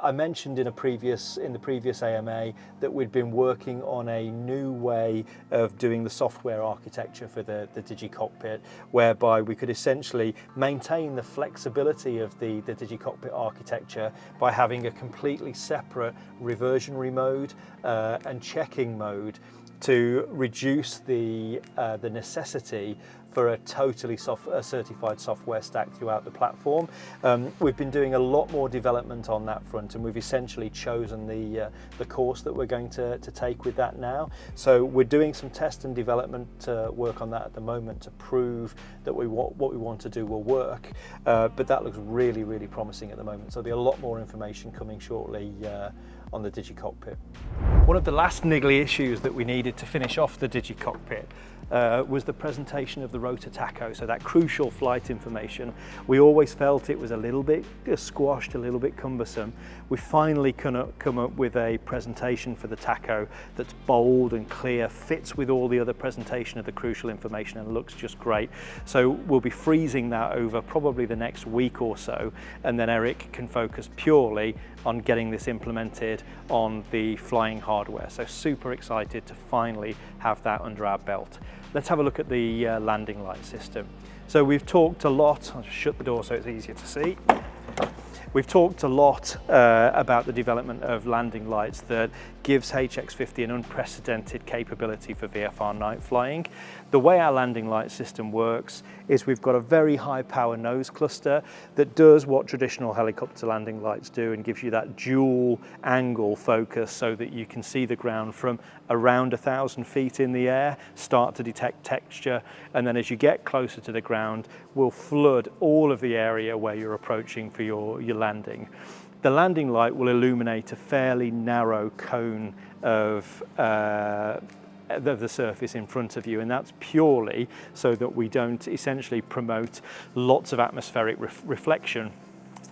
I mentioned in the previous AMA that we'd been working on a new way of doing the software architecture for the DigiCockpit, whereby we could essentially maintain the flexibility of the DigiCockpit architecture by having a completely separate reversionary mode and checking mode to reduce the necessity for a totally certified software stack throughout the platform. We've been doing a lot more development on that front, and we've essentially chosen the course that we're going to take with that now. So we're doing some test and development work on that at the moment to prove that what we want to do will work, but that looks really, really promising at the moment. So there'll be a lot more information coming shortly on the DigiCockpit. One of the last niggly issues that we needed to finish off the DigiCockpit was the presentation of the rotor tacho, so that crucial flight information. We always felt it was a little bit squashed, a little bit cumbersome. We finally come up with a presentation for the tacho that's bold and clear, fits with all the other presentation of the crucial information, and looks just great. So we'll be freezing that over probably the next week or so, and then Eric can focus purely on getting this implemented on the flying hardware. So super excited to finally have that under our belt. Let's have a look at the landing light system. So we've talked a lot, I'll just shut the door so it's easier to see. We've talked a lot about the development of landing lights that gives HX50 an unprecedented capability for VFR night flying. The way our landing light system works is we've got a very high power nose cluster that does what traditional helicopter landing lights do and gives you that dual angle focus so that you can see the ground from around 1,000 feet in the air, start to detect texture, and then as you get closer to the ground, will flood all of the area where you're approaching for your landing. The landing light will illuminate a fairly narrow cone of the surface in front of you, and that's purely so that we don't essentially promote lots of atmospheric reflection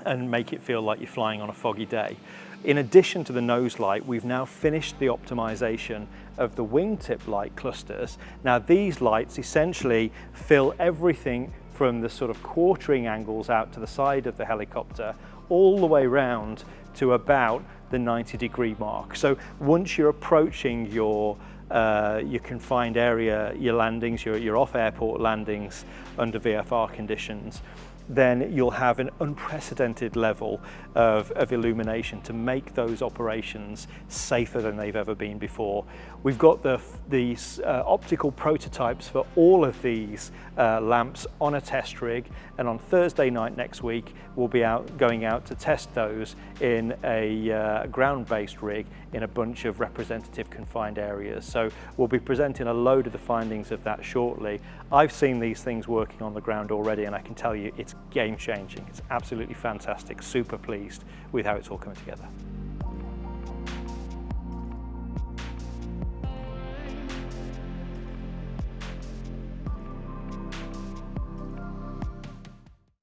and make it feel like you're flying on a foggy day. In addition to the nose light, we've now finished the optimization of the wingtip light clusters. Now these lights essentially fill everything from the sort of quartering angles out to the side of the helicopter all the way round to about the 90-degree mark. So once you're approaching your confined area, your landings, your off-airport landings under VFR conditions, then you'll have an unprecedented level of illumination to make those operations safer than they've ever been before. We've got these optical prototypes for all of these lamps on a test rig, and on Thursday night next week we'll be going out to test those in a ground-based rig in a bunch of representative confined areas. So we'll be presenting a load of the findings of that shortly. I've seen these things working on the ground already, and I can tell you it's game-changing. It's absolutely fantastic. Super pleased with how it's all coming together.